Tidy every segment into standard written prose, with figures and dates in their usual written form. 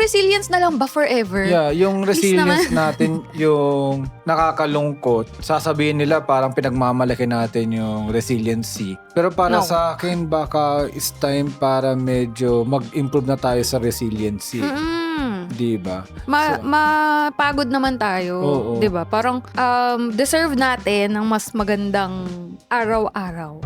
Resilience na lang ba forever? Yeah, yung Please resilience naman. natin, yung nakakalungkot, sasabihin nila parang pinagmamalaki natin yung resiliency. Pero para No. sa akin, baka it's time para medyo mag-improve na tayo sa resiliency. Di ba? Mapagod naman tayo, Oo. 'di ba? Parang deserve natin ng mas magandang araw-araw.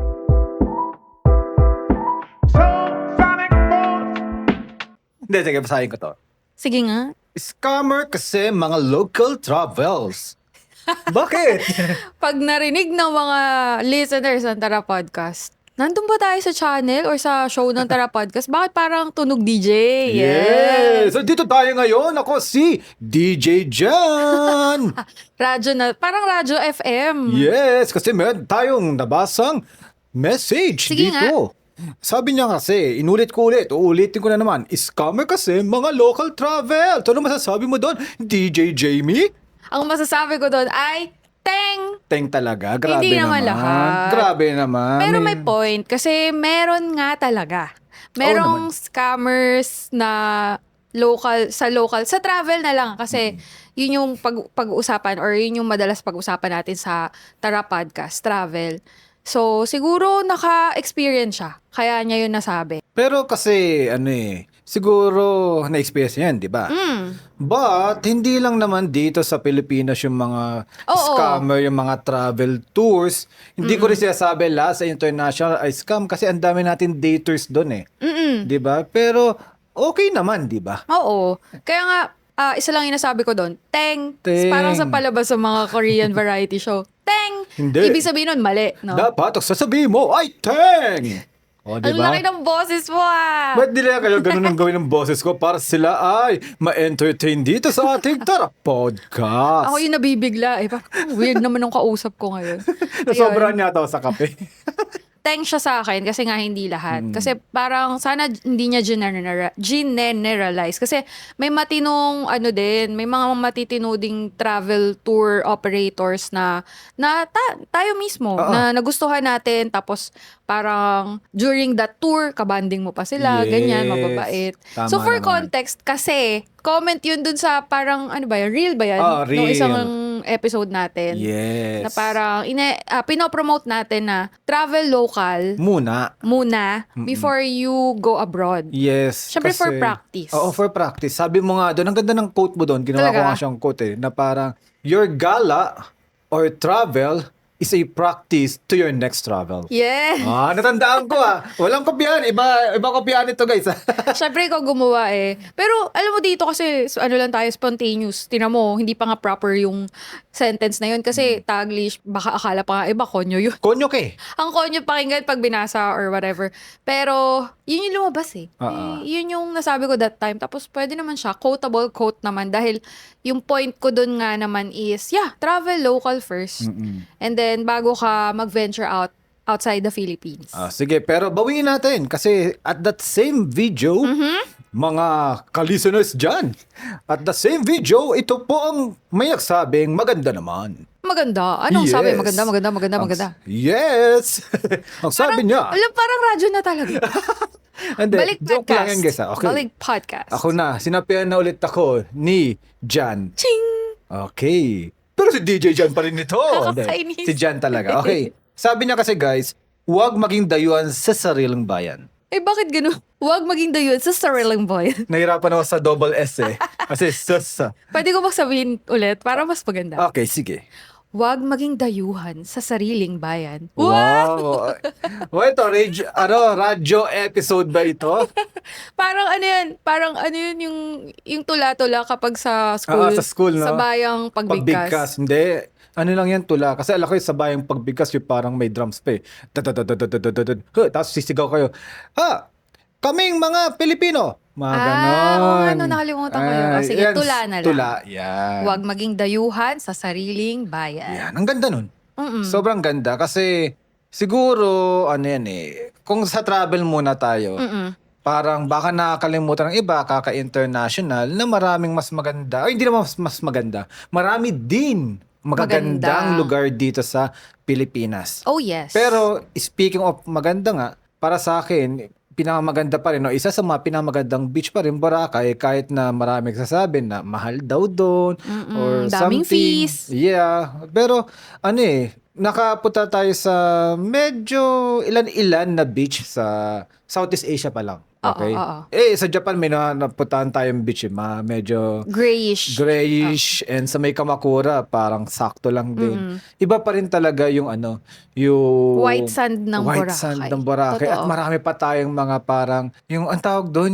Hindi, sige, basahin ko to. Sige nga. Scammer kasi mga local travels. Bakit? Pag narinig ng mga listeners ng Tara Podcast, nandun ba tayo sa channel or sa show ng Tara Podcast? Bakit parang tunog DJ? Yes! So, dito tayo ngayon. Ako si DJ Jan. Radyo na, parang Radyo FM. Yes, kasi meron tayong nabasang message Sige dito. Sabi niya kasi, inulit ko ulit, uulitin ko na naman, scammer kasi mga local travel. Ano masasabi mo doon, DJ Jamie? Ang masasabi ko doon ay, teng! Teng talaga, grabe Hindi naman lahat. Grabe naman. Pero may point kasi meron nga talaga. Merong scammers na local sa travel na lang kasi yun yung pag-uusapan or yun yung madalas pag-usapan natin sa Tara Podcast, travel. So, siguro naka-experience siya. Kaya niya yun nasabi. Pero kasi, siguro na-experience yan, di ba? But, hindi lang naman dito sa Pilipinas yung mga scammer, yung mga travel tours. Hindi ko rin sinasabi lahat sa international ay scam kasi ang dami natin daters doon eh. Di ba? Pero, okay naman, di ba? Oo. Kaya nga, isa lang yung nasabi ko doon, teng. Teng. Parang sa palabas sa mga Korean variety show. Teng! Hindi. Ibig sabihin nun, mali. No? Dapat, ang sasabihin mo ay Teng! O, di Ang ba? laki ng boses mo Ba't nila kayo ganun ang gawin ng boses ko para sila ay ma-entertain dito sa ating Tara Podcast? Ako yung nabibigla. Weird naman ng kausap ko ngayon. Nasobrahan niya ako sa kape. Thanks siya sa akin kasi nga hindi lahat. Kasi parang sana hindi niya generalize. Kasi may matinong may mga matitinuding travel tour operators na tayo mismo na nagustuhan natin tapos parang during that tour kabanding mo pa sila, ganyan, mababait. Tama So for naman. context kasi comment yun dun sa parang reel ba yan? Reel. Nung isang episode natin. Yes. Na parang pinopromote natin na travel local Muna. before you go abroad. Yes. Siyempre for kasi- practice. Oo, for practice. Sabi mo nga doon, ang ganda ng quote mo doon. Ginawa ko Talaga? nga siyang quote na parang, your gala or travel is a practice to your next travel. Yeah. Natandaan ko Walang kopyahan. Iba kopyahan ito, guys. Siyempre ikaw gumawa eh. Pero alam mo dito kasi lang tayo spontaneous. Tingnan mo, hindi pa nga proper yung sentence na yun kasi Taglish, baka akala pa nga iba konyo yun. Konyo ke. Ang konyo pakinggan pag binasa or whatever. Pero yun yung lumabas eh. Yun yung nasabi ko that time. Tapos pwede naman siya, quotable quote naman dahil yung point ko dun nga naman is, travel local first. And then bago ka mag-venture outside the Philippines. Sige, pero bawiin natin kasi at that same video, mga ka-listeners dyan, at the same video, ito po ang may nagsabing maganda naman. Maganda. Anong sabi? Yes. Maganda. Yes! Ang sabi niya. Alam, parang radyo na talaga. Hindi, Balik joke lang podcast. yan, guys. Okay. Balik podcast. Ako na, sinapian na ulit ako ni Jan. Ching! Okay. Pero si DJ Jan pa rin ito. Nakakainis. Si Jan talaga. Okay. Sabi niya kasi, guys, huwag maging dayuhan sa sariling bayan. Bakit gano'n? Huwag maging dayuhan sa sariling boy. Nahirapan ako sa double S eh. Kasi sasa. Pwede ko magsabihin ulit para mas maganda. Okay, sige. Huwag maging dayuhan sa sariling bayan. Wow. Ito, radyo episode ba ito? Parang Parang yung tula-tula kapag sa school. Sa school, no? Sa bayang pagbigkas. Hindi. Ano lang yan, tula. Kasi alam ko sa bayang pagbigkas, yung parang may drums pa eh. Tapos sisigaw kayo, kaming mga Pilipino. Mga ganon. Nakalimutan ko yun. Sige, yan, tula na lang. Tula, yan. Huwag maging dayuhan sa sariling bayan. Yan, ang ganda nun. Sobrang ganda kasi siguro, kung sa travel muna tayo, parang baka nakakalimutan ng iba, kaka-international, na maraming mas maganda. Ay, hindi naman mas maganda. Marami din magagandang lugar dito sa Pilipinas. Oh, yes. Pero, speaking of maganda nga, para sa akin, pinakamaganda pa rin, no? Isa sa mga pinakamagandang beach pa rin, Boracay, kahit na marami nagsasabi na mahal daw doon or daming something. fees. Yeah. Pero ano nakapunta tayo sa medyo ilan-ilan na beach sa Southeast Asia pa lang. Okay? Oo. Sa Japan may napuntahan tayong beach, medyo Grayish. and sa may Kamakura parang sakto lang din. Iba pa rin talaga yung yung White sand ng white Boracay. sand ng Boracay. At Totoo. marami pa tayong mga parang yung ang tawag doon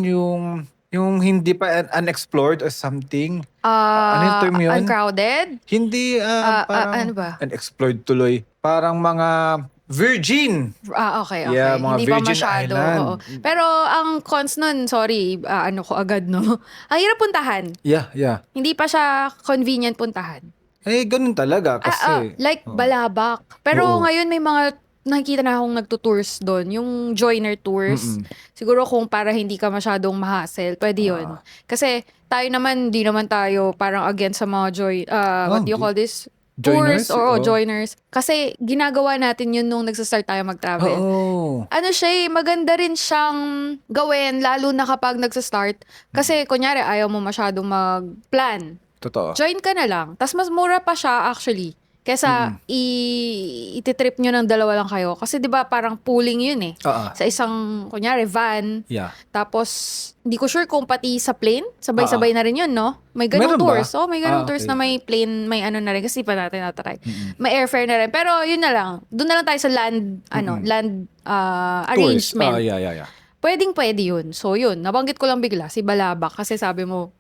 yung hindi pa unexplored or something. Ano yung term yun? Uncrowded? Hindi parang ano ba? unexplored tuloy. Parang mga virgin. Okay. Yeah, mga Hindi pa Virgin masyado. Island. Oo. Pero ang cons nun, sorry, ano ko agad, no? Ang hirap puntahan. Yeah. Hindi pa siya convenient puntahan. Ganun talaga kasi. Balabak. Pero Oo. ngayon may mga nakikita na akong nagtutours doon, yung joiner tours. Siguro kung para hindi ka masyadong ma-hassle, pwede yun. Kasi tayo naman, di naman tayo parang against sa mga what do you call this? Joiners? Tours or Oo. joiners. Kasi ginagawa natin yun nung nagsastart tayo mag-travel. Oo. Ano siya maganda rin siyang gawin, lalo na kapag nagsastart. Kasi kunyari, ayaw mo masyadong mag-plan. Totoo. Join ka na lang. Tapos mas mura pa siya actually. Kesa ititrip nyo ng dalawa lang kayo. Kasi di ba parang pooling yun Sa isang, kunyari, van. Yeah. Tapos, hindi ko sure kung pati sa plane, sabay-sabay na rin yun, no? May ganung Meron ba? tours. May ganung tours Okay. na may plane, may ano na rin. Kasi pa natin natry. May airfare na rin. Pero yun na lang. Doon na lang tayo sa land, land arrangement. Tours. Yeah. Pwede yun. So yun, nabanggit ko lang bigla, si Balabak. Kasi sabi mo,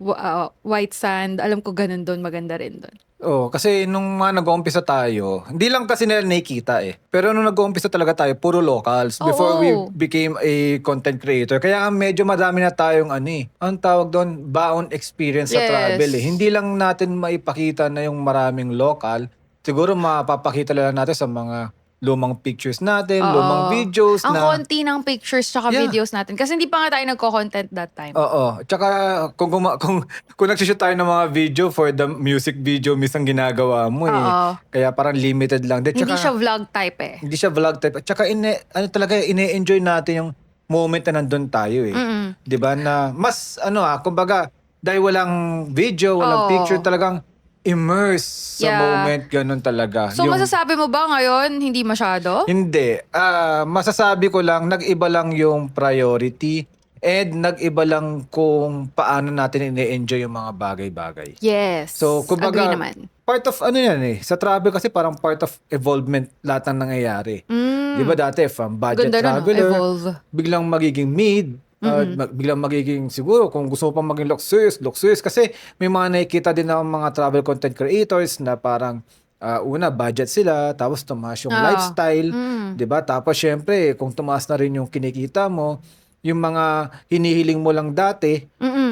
white sand, alam ko ganun doon, maganda rin doon. Kasi nung nag-uumpisa tayo, hindi lang kasi nila nakikita Pero nung nag-uumpisa talaga tayo, puro locals before we became a content creator. Kaya medyo madami na tayong ang tawag doon, baon experience sa Yes. travel Hindi lang natin maipakita na yung maraming local. Siguro mapapakita lang natin sa mga lumang pictures natin, lumang videos Ang na... konti ng pictures tsaka Yeah. videos natin. Kasi hindi pa nga tayo nagko-content that time. Oo. Tsaka kung nagsushoot tayo ng mga video for the music video, minsan ginagawa mo Oo. Kaya parang limited lang. Tsaka, Hindi siya vlog type Hindi siya vlog type. At tsaka talaga ine-enjoy natin yung moment na nandun tayo 'Di ba? Na mas kumbaga dahil walang video, walang picture, talagang immerse sa moment, ganun talaga. So masasabi mo ba ngayon, hindi masyado? Hindi. Masasabi ko lang, nag-iba lang yung priority and nag-iba lang kung paano natin ine-enjoy yung mga bagay-bagay. Yes. So, kumbaga, agree naman. part of yan sa travel kasi parang part of evolvement lahat ng nangyayari. Di ba dati, from budget Ganda nun, traveler, evolve. biglang magiging mid, biglang magiging siguro kung gusto mo pang maging luxurious kasi may mga nakikita din ng mga travel content creators na parang una budget sila tapos tumaas yung lifestyle, 'di ba? Tapos syempre kung tumaas na rin yung kinikita mo, yung mga hinihiling mo lang dati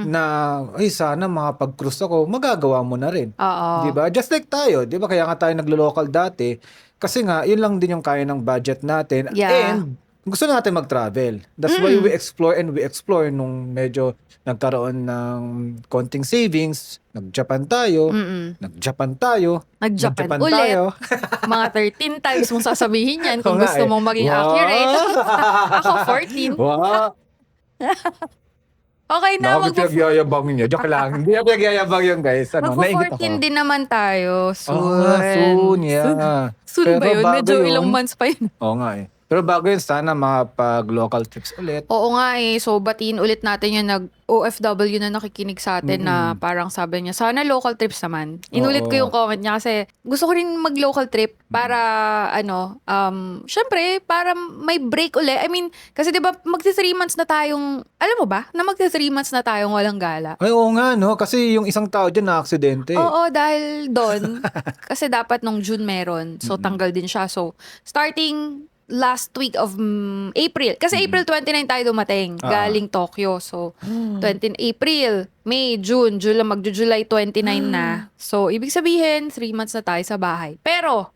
na sana makapag-cruise ako, magagawa mo na rin. Oo. 'Di ba? Just like tayo, 'di ba? Kaya nga tayo naglo-local dati kasi nga yun lang din yung kaya ng budget natin and gusto natin mag-travel. That's why we explore nung medyo nagkaroon ng konting savings. Nag-Japan tayo. Nag-Japan ulit. tayo. Mga 13 times mong sasabihin yan kung Oo nga gusto mong maging Wow. accurate. Ako 14. Wow. Okay na, Pinagyayabang niyo. Joke lang. Hindi ako pinagyayabang yun, guys. Nainggit Magpo-14 ako. din naman tayo. Soon, yeah. Soon ba Pero yun? bago Medyo yun- ilang months pa yun. Oo nga Pero bago yun, sana makapag-local trips ulit. Oo nga So batiin ulit natin yung OFW na nakikinig sa atin na parang sabi niya, sana local trips naman. Inulit ko yung comment niya kasi gusto ko rin mag-local trip para syempre, para may break ulit. I mean, kasi diba magti 3 months na tayong, alam mo ba, na magti 3 months na tayong walang gala. Ay, oo nga, no? Kasi yung isang tao dyan na-aksidente. Oo, dahil doon, kasi dapat nung June meron. So, tanggal din siya. So, starting last week of April. Kasi April 29 tayo dumating. Galing Tokyo. So, 20 April, May, June, mag-July 29 na. So, ibig sabihin, 3 months na tayo sa bahay. Pero,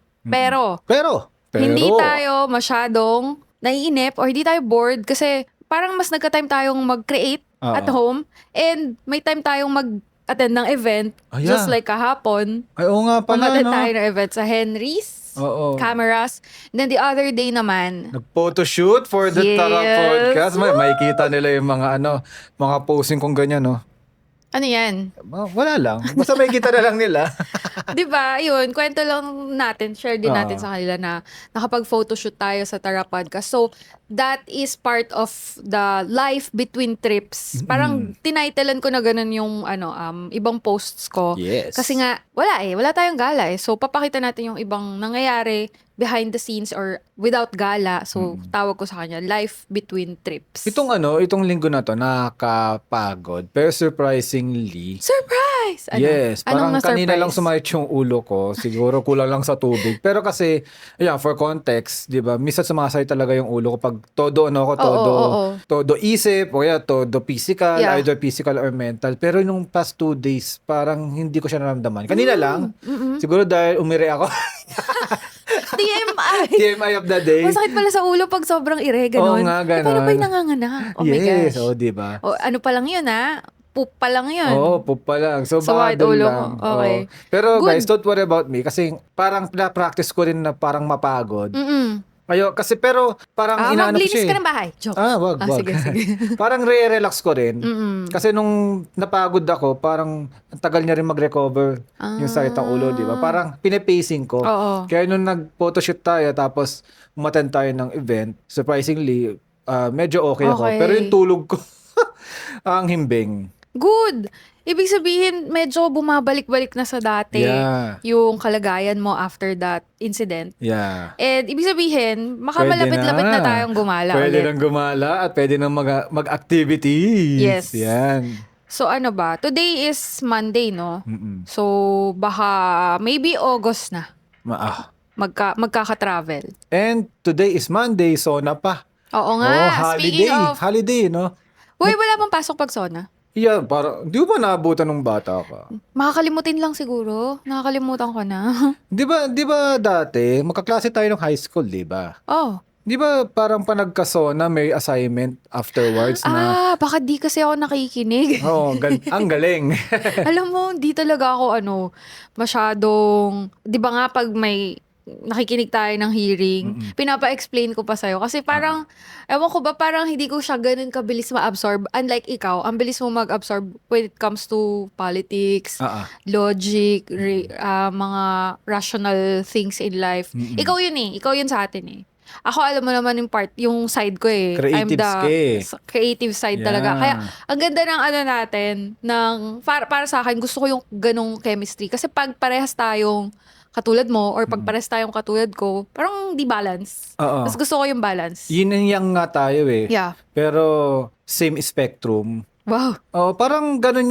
hindi tayo masyadong naiinip or hindi tayo bored kasi parang mas nagka-time tayong mag-create at home and may time tayong mag-attend ng event just like kahapon. Ay, oo nga pala, Umattend no? tayo ng event sa Henry's Oo. cameras. Then the other day naman, Nag-photoshoot for the Tara Yes. Podcast. Makikita nila yung mga mga posing kong ganyan, no? ano yan? Wala lang. Basta makikita na lang nila. 'Di ba? Yun, kwento lang natin, share din natin Oo. sa kanila na nakapag-photoshoot tayo sa Tara Podcast. So, that is part of the life between trips. Parang tinitlean ko na ganun yung ibang posts ko. Yes. Kasi nga wala tayong gala eh. So, papakita natin yung ibang nangyayari behind the scenes or without gala. So, tawag ko sa kanya, life between trips. Itong linggo na to, nakakapagod. Pero surprisingly, Surprise! yes, parang Anong kanina lang na-surprise? sumayot yung ulo ko. Siguro kulang lang sa tubig. Pero kasi, for context, di ba, minsan sumasayot talaga yung ulo ko pag todo todo isip, o todo physical, Yeah. either physical or mental. Pero nung past 2 days, parang hindi ko siya naramdaman. Kanina lang, siguro dahil umire ako. TMI! TMI of the day. Masakit pala sa ulo pag sobrang ire, Oo ganun. nga, Eh, paano ganun. ba yung nanganganak? Oh my Yes, gosh. di ba? O, ano pa lang yun, ha? Poop pa lang yun. Oo, pup pa lang. So, Sa white badol ulo lang. ko. Okay. Oo. Pero Good. guys, don't worry about me. Kasi parang na-practice ko rin na parang mapagod. Pero parang inaano ko Maglinis siya ka ng bahay. Joke. wag. Sige, sige. Parang re-relax ko rin. Kasi nung napagod ako, parang ang tagal niya rin mag-recover yung sakit ng ulo, di ba? Parang pinipacing ko. Oo. Kaya nung nag-photoshoot tayo, tapos umattend tayo ng event, surprisingly, medyo okay ako. Okay. Pero yung tulog ko, ang himbing. Good. Ibig sabihin, medyo bumabalik-balik na sa dati Yeah. yung kalagayan mo after that incident. Yeah. And ibig sabihin, malapit-lapit na tayong gumala Pwede ulit. nang gumala at pwede nang mag-activities. Yes. Yan. So ano ba? Today is Monday, no? Mm-mm. So baka maybe August na magkaka-travel. And today is Monday, sauna pa. Oo nga. Holiday. Speaking of, Holiday, no? wala bang pasok pag sauna? Yeah, parang, di mo ba naabutan nung bata ka? Makakalimutin lang siguro. Nakakalimutan ko na. Di ba dati, magkaklase tayo ng high school, di ba? Oh. Di ba parang pa nagkasona, may assignment afterwards na, Baka di kasi ako nakikinig. ang galing. Alam mo, di talaga ako masyadong, di ba nga pag may nakikinig tayo ng hearing, pinapa-explain ko pa sa'yo. Kasi parang, ewan ko ba, parang hindi ko siya ganun kabilis ma-absorb. Unlike ikaw, ang bilis mo mag-absorb when it comes to politics, logic, mga rational things in life. Ikaw yun eh. Ikaw yun sa atin eh. Ako, alam mo naman yung side ko eh. Creative Creative side talaga. Kaya, ang ganda ng natin, para sa akin, gusto ko yung ganong chemistry. Kasi pag parehas tayong katulad mo, or pag parehas tayong katulad ko, parang di balance. Oo. Mas gusto ko yung balance. Yin and yang nga tayo eh. Yeah. Pero, same spectrum. Wow. Parang ganun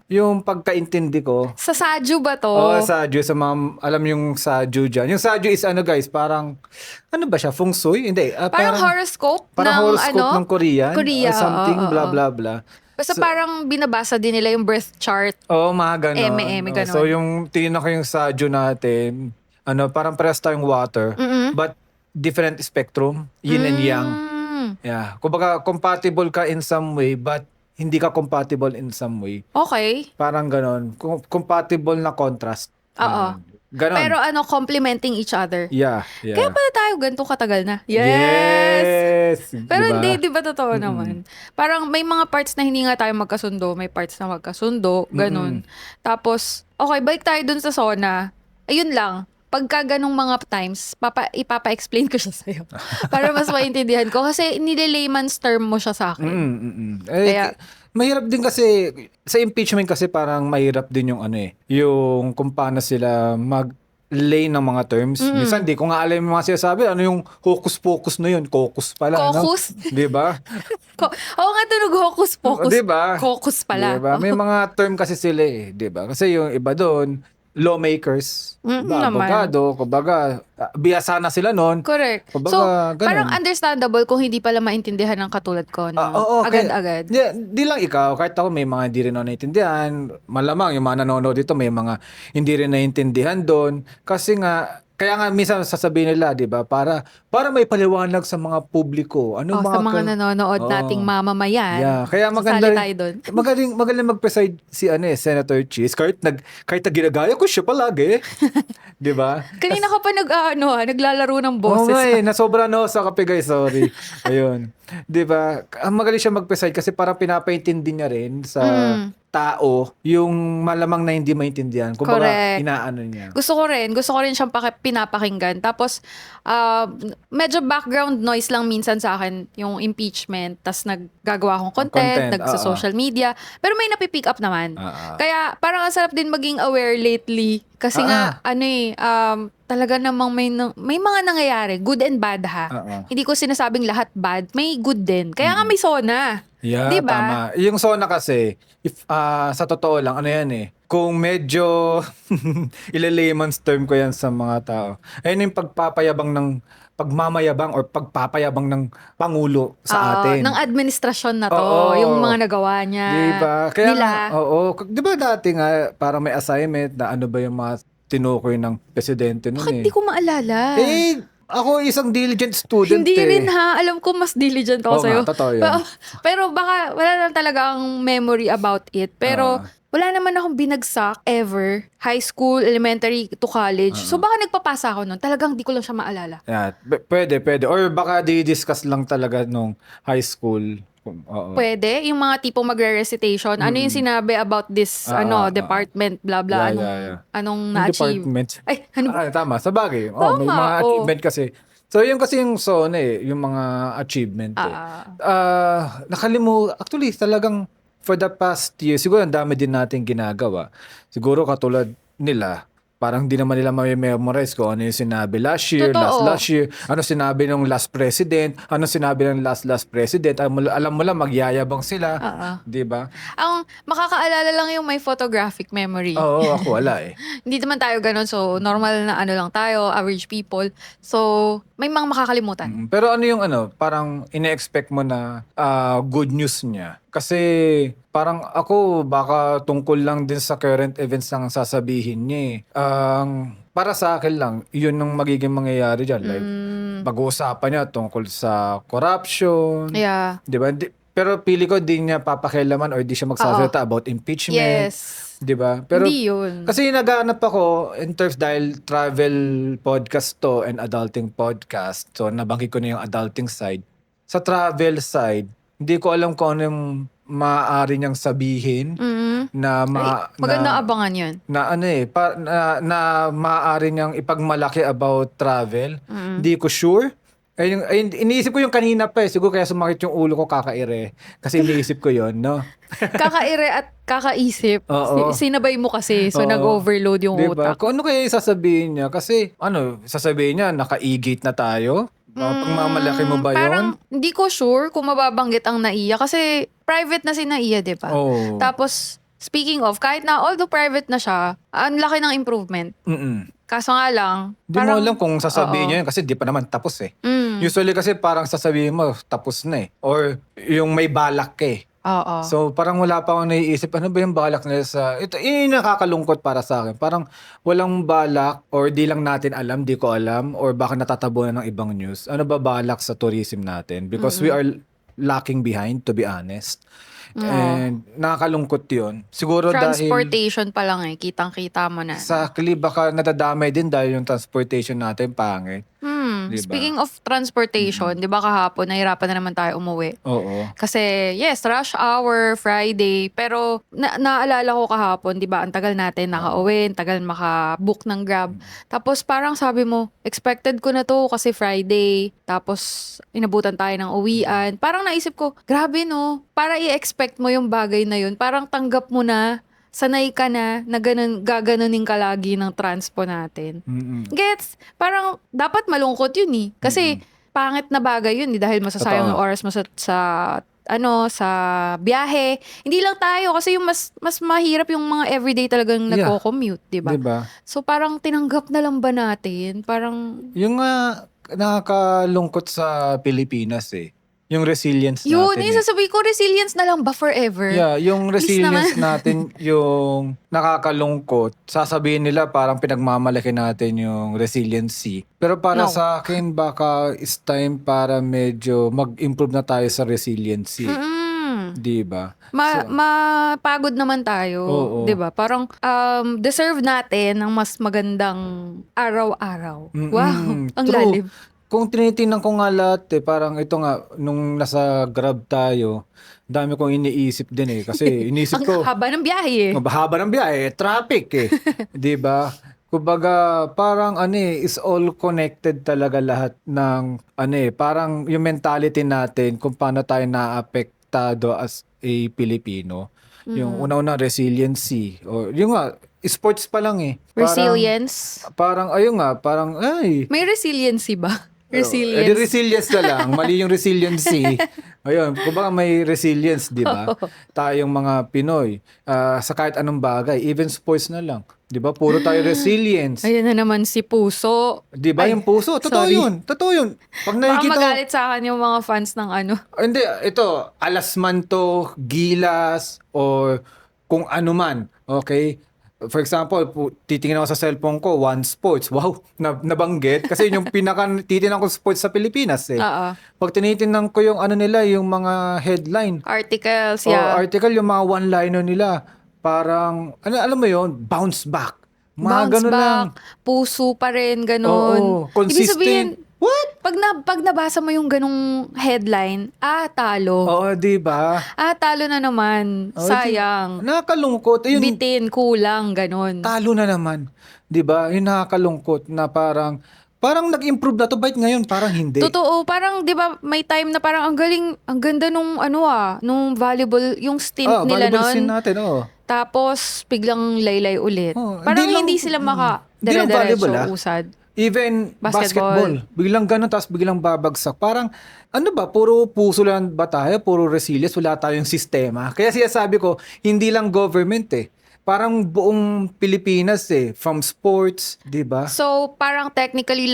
yung pagkaintindi ko. Sa Saju ba to? Saju, sa mga, alam yung Saju dyan. Yung Saju is guys, parang, ano ba siya, feng shui? Hindi. Parang horoscope parang ng horoscope ng Korean. Korea, Or something, oo, blah, oo. blah, blah. Basta parang binabasa din nila yung birth chart. Mga ganon. Eme, ganon. So, yung tingnan ko yung Saju natin, parang parehas tayong water, but different spectrum, yin and yang. Yeah. Kumbaga, compatible ka in some way, but hindi ka compatible in some way. Okay. Parang ganon. Compatible na contrast. Oo. Ganon. Pero complementing each other. Yeah. Kaya pala tayo ganito katagal na. Yes! Pero Diba? hindi, di ba totoo naman? Parang may mga parts na hindi nga tayo magkasundo, may parts na magkasundo, ganun. Tapos, okay, balik tayo dun sa sauna. Ayun lang, pagka ganong mga times, ipapa-explain ko siya sa'yo. Para mas maintindihan ko. Kasi nile-layman's term mo siya sa akin. Kaya, mahirap din kasi, sa impeachment kasi parang mahirap din yung yung kung paano sila mag-lay ng mga terms. Minsan, di ko nga alam yung mga sinasabi. Ano yung hocus-pocus na yun? Caucus pala. Caucus? Di ba? Oo nga, tunog hocus pocus. Di ba? Caucus pala. Diba? May mga term kasi sila eh. Di ba? Kasi yung iba doon, lawmakers, abogado, kumbaga, biyasa na sila noon. Correct. Kumbaga, So, ganun. parang understandable kung hindi pala maintindihan ng katulad ko na agad-agad. Di lang ikaw, kahit ako may mga hindi rin ako naintindihan. Malamang yung mga nanonood dito may mga hindi rin naintindihan doon. Kasi nga, Kaya nga minsan sasabihin nila, 'di ba, para may paliwanag sa mga publiko. Ano Sa mga mga nanonood nating mamamayan. Yeah, kaya Sasali maganda tayo doon. magaling mag-preside si Senator Cheese kahit na ginagaya ko siya palagi, 'di ba? Kanina ka pa naglalaro ng Oo boses. nga nasobra no sa kape guys, sorry. Ayun. 'Di ba? Ang magaling siya mag-preside kasi parang pinapaintindi niya rin sa tao yung malamang na hindi maintindihan. Kumbaga, Correct. inaano niya. Gusto ko rin siyang pinapakinggan. Tapos, medyo background noise lang minsan sa akin yung impeachment. Tapos naggagawa akong content, nagsa-social media. Pero may napipick up naman. Kaya parang ang sarap din maging aware lately. Kasi nga, talaga namang may mga nangyayari. Good and bad ha. Hindi ko sinasabing lahat bad. May good din. Kaya nga may SONA. Yeah, diba? tama. Yung SONA kasi, sa totoo lang, ano yan kung medyo layman's term ko yan sa mga tao. Ayun yung pagmamayabang or pagpapayabang ng Pangulo sa atin. Ng administrasyon na to, yung mga nagawa niya. Diba? Kaya nila. Diba dati nga, parang may assignment na ano ba yung mga tinukoy ng presidente nun Bakit di ko maalala? Ako isang diligent student. Hindi rin ha. Alam ko mas diligent ako sa'yo. Totoo yan. Pero baka wala lang talaga ang memory about it. Pero wala naman akong binagsak ever. High school, elementary to college. So baka nagpapasa ako nun. Talagang di ko lang siya maalala. Yeah, pwede. Or baka di-discuss lang talaga nung high school. Pwede. Yung mga tipong magre-recitation. Ano yung sinabi about this department, blah, blah. Anong na-achieve? Department. Ay, ano ba? Tama. Sa bagay. May mga achievement kasi. So, yun kasi yung SONA yung mga achievement Actually, talagang for the past year, siguro ang dami din natin ginagawa. Siguro katulad nila, parang di naman nila memorize ko ano yung sinabi last year, last year, ano sinabi ng last president, ano sinabi ng last president. Alam mo lang, magyayabang sila. Di ba? Ang makakaalala lang yung may photographic memory. Oo, ako wala Hindi naman tayo ganun. So, normal na ano lang tayo, average people. So, may mga makakalimutan. Pero ano yung parang ine-expect mo na good news niya? Kasi parang ako baka tungkol lang din sa current events ang sasabihin niya para sa akin lang, yun ang magiging mangyayari dyan. Like, pag-uusapan niya tungkol sa corruption. Yeah. Di ba? Pero pili ko di niya papakialaman or di siya magsasalita about impeachment. Yes. Di ba? Pero hindi yun. kasi naghahanap ako in terms dahil travel podcast to and adulting podcast. So nabanggit ko na yung adulting side. Sa travel side, hindi ko alam kung ano yung maaari niyang sabihin na magandang abangan yun. Na na maaari niyang ipagmalaki about travel. Hindi ko sure. Iniisip ko yung kanina pa siguro kaya sumakit yung ulo ko kakaire. Kasi iniisip ko yun, no? Kakaire at kakaisip. Sinabay mo kasi. So, nag-overload yung diba? utak. Kung ano kaya yung sasabihin niya? Kasi, sasabihin niya, naka-e-gate na tayo? Pagmamalaki mo ba yun? Parang, hindi ko sure kung mababanggit ang NAIA. Kasi, private na si NAIA, di ba? Tapos, speaking of, kahit na although private na siya, ang laki ng improvement. Kaso nga lang, di mo alam kung sasabihin niya yun kasi di pa naman tapos Usually kasi parang sasabihin mo, tapos na Or yung may balak So parang wala pa akong naiisip, ano ba yung balak nila sa... Ito, yun yung nakakalungkot para sa akin. Parang walang balak or di lang natin alam, di ko alam, or baka natatabunan ng ibang news. Ano ba balak sa tourism natin? Because we are lacking behind, to be honest. And nakakalungkot yun. Siguro transportation pa lang kitang-kita mo na. Exactly, baka nadadamay din dahil yung transportation natin pangit. Diba? Speaking of transportation, di ba kahapon, nahirapan na naman tayo umuwi. Oo. Kasi, yes, rush hour, Friday, pero naalala ko kahapon, di ba, ang tagal natin nakauwi, ang tagal makabook ng Grab. Tapos parang sabi mo, expected ko na to kasi Friday, tapos inabutan tayo ng uwian. Parang naisip ko, grabe no, para i-expect mo yung bagay na yun, parang tanggap mo na, sanay ka na gaganunin ka lagi ng transpo natin. Gets? Parang dapat malungkot yun Kasi pangit na bagay yun dahil masasayang yung oras mo sa biyahe. Hindi lang tayo kasi yung mas mahirap yung mga everyday talagang nagko-commute, di ba? Diba? So parang tinanggap na lang ba natin? Parang yung nakakalungkot sa Pilipinas yung resilience Yun, natin. yung sasabihin ko, resilience na lang ba forever? Yeah, yung Please resilience naman. natin, yung nakakalungkot, sasabihin nila parang pinagmamalaki natin yung resiliency. Pero para No. sa akin, baka it's time para medyo mag-improve na tayo sa resiliency. Mm. Di ba? Mapagod naman tayo, Oo. 'di ba? Parang deserve natin ng mas magandang araw-araw. Wow, ang True. lalim. Kung tinitingnan ko nga lahat parang ito nga, nung nasa Grab tayo, dami kong iniisip din Kasi iniisip Ang ko, haba ng biyahe. mahaba ng biyahe, traffic 'Di ba? Kumbaga, parang is all connected talaga lahat ng parang yung mentality natin kung paano tayo naapektado as a Pilipino. Yung una-una resiliency o yung nga sports pa lang Resilience. Parang ayun nga, parang May resiliency ba? di Resilience. resilience na lang. Mali yung resiliency. Ayun, kumbaga may resilience, di ba? Tayong mga Pinoy. Sa kahit anong bagay. Even sports na lang. Di ba? Puro tayo resilience. Ayan na naman si Puso. Di ba Ay, yung puso? Totoo sorry. yun. Totoo yun. Pag Baka nakikita ko, magalit sa akin yung mga fans ng ano. hindi, ito, alasmanto, gilas, o kung ano man. Okay? For example, titingnan ako sa cellphone ko, One Sports. Wow, nabanggit. Kasi yun yung titingnan ko sports sa Pilipinas Oo. Pag tinitingnan ko yung nila, yung mga headline. Articles, O yeah. article, yung mga one-liner nila. Parang, alam mo yun, bounce back. Mga Bounce ganun back, lang. puso pa rin, ganun. Oo, consistent. Ibig sabihin, What? pag nabasa mo yung ganung headline, talo. Oo, di ba? Talo na naman. Oo, Sayang. Nakakalungkot. Ayun, Bitin, kulang, ganun. talo na naman. 'Di ba? Yung nakakalungkot na parang nag-improve na to, bait ngayon parang hindi. Totoo, parang 'di ba may time na parang ang galing, ang ganda nung nung valuable yung stint nila valuable scene noon. natin, Tapos biglang laylay ulit. Parang hindi sila hindi lang valuable, dire-diretso usad. Even basketball. Basketball. Biglang ganun, tapos biglang babagsak. Parang, ano ba, puro puso lang ba tayo? Puro resilience? Wala tayong sistema. Kaya sinasabi ko, hindi lang government Parang buong Pilipinas From sports, di ba? So, parang technically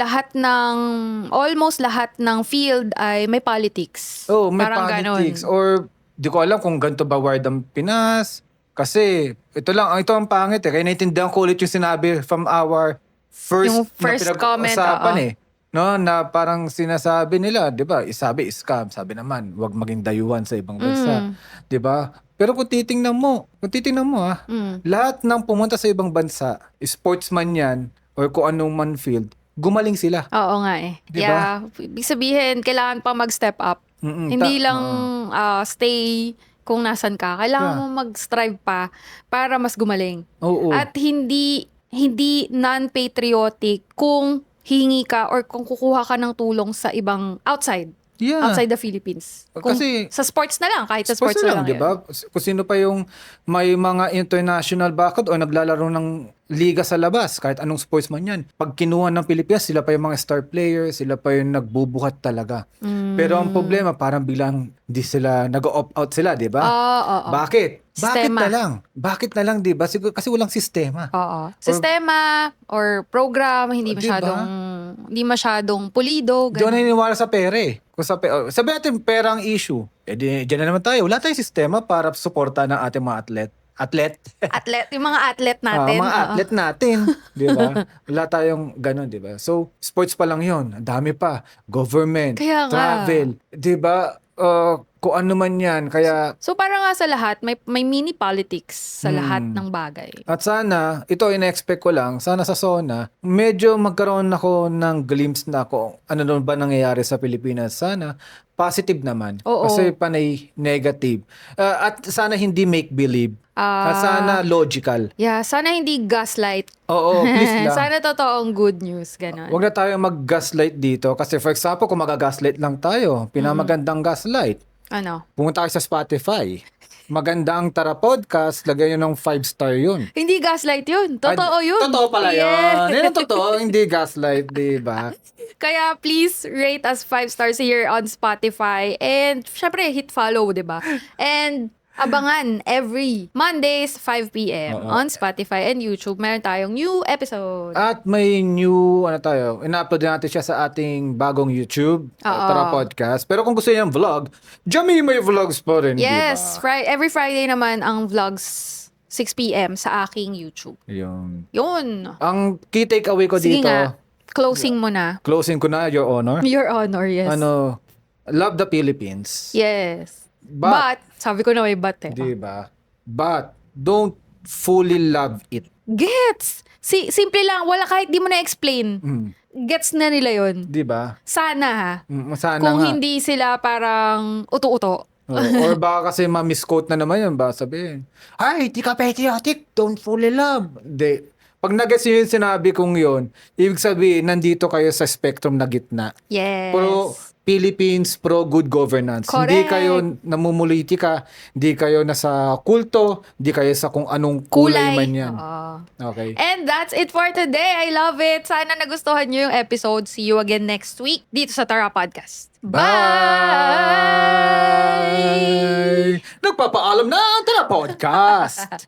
almost lahat ng field ay may politics. Oh, may parang politics. Ganon. Or, di ko alam kung ganito ba word ang Pinas. Kasi, ito ang pangit Kaya naintindihan ko ulit yung sinabi from our Yung first na comment, pinag-usapan No, na parang sinasabi nila, 'di ba? Sabi scam, sabi naman, 'wag maging dayuhan sa ibang bansa, 'di ba? Pero kung titingnan mo lahat ng pumunta sa ibang bansa, sportsman 'yan or kung anong man field, gumaling sila. Oo nga Di ba? Yeah. Ibig sabihin, kailangan pa mag-step up. Hindi lang stay kung nasan ka. Kailangan mo mag-strive pa para mas gumaling. Oo. At hindi non-patriotic kung hihingi ka or kung kukuha ka ng tulong sa ibang outside the Philippines. Kasi Sa sports na lang, kahit sa sports sports na lang di ba? Kung sino pa yung may mga international background o naglalaro ng liga sa labas, kahit anong sportsman yan. Pag kinuha ng Pilipinas, sila pa yung mga star players, sila pa yung nagbubuhat talaga. Pero ang problema, parang bilang di sila, nag-opt out sila, di ba? Oo. Bakit? Sistema. Bakit na lang, di ba? Siguro, kasi walang sistema. Oo. Sistema or program, hindi Di ba? masyadong pulido. Di ako Ganun. naniniwala sa pera Kung sabi natin, pera ang issue. Diyan na naman tayo. Wala tayong sistema para suporta ng ating mga atlet. Yung mga atlet natin. Mga oo. atlet natin, di ba? Wala tayong ganun, di ba? So, sports pa lang yon. Ang dami pa. Government, Kaya nga. travel, di ba? Kung ano man yan. Kaya, So para nga sa lahat, may mini politics sa lahat ng bagay. at sana, ito in-expect ko lang, sana sa SONA, medyo magkaroon ako ng glimpse na kung ano doon ba nangyayari sa Pilipinas. Sana, positive naman. Oo. Kasi panay negative. At sana hindi make-believe. At sana logical. Yeah, sana hindi gaslight. Oo, please lang. Sana totoong good news, gano'n. Huwag na tayo mag-gaslight dito. Kasi for example, kung mag-gaslight lang tayo, pinamagandang gaslight. Ano? Pumunta kayo sa Spotify. Maganda ang Tara Podcast. Lagay nyo ng 5-star yun. Hindi gaslight yun. Totoo yun. Totoo pala Yeah. yun. Yan ang totoo. Hindi gaslight, di ba? Kaya please rate us 5 stars here on Spotify. And syempre, hit follow, di ba? And Abangan every Mondays 5 p.m. Oo. on Spotify and YouTube. Meron tayong new episode. At may new, ina-upload natin siya sa ating bagong YouTube, Tara Podcast. Pero kung gusto niyo ng vlog, Jamie may vlogs pa rin, Yes, di ba? every Friday naman ang vlogs 6 p.m. sa aking YouTube. Yun. Yun. Ang key takeaway ko Sige dito, nga, closing mo na. closing ko na, Your Honor. Your Honor, yes. Love the Philippines. Yes. But, sabi ko na may but eh. di ba? But, don't fully love it. Gets! Simple lang, wala kahit di mo na-explain. Gets na nila yon. Di ba? Sana ha. Sana Kung nga. hindi sila parang uto-uto. Or baka kasi ma-misquote na naman yun, ba sabihin, ay, di ka patriotic, don't fully love. Di. Pag nag-gets nyo yung sinabi kong yun, ibig sabihin, nandito kayo sa spectrum na gitna. Yes. Pro Philippines, pro good governance. Hindi Correct. kayo namumulitika, hindi kayo nasa kulto, hindi kayo sa kung anong kulay man yan. Oo. Okay. And that's it for today. I love it. Sana nagustuhan nyo yung episode. See you again next week dito sa Tara Podcast. Bye! Nagpapaalam na ang Tara Podcast.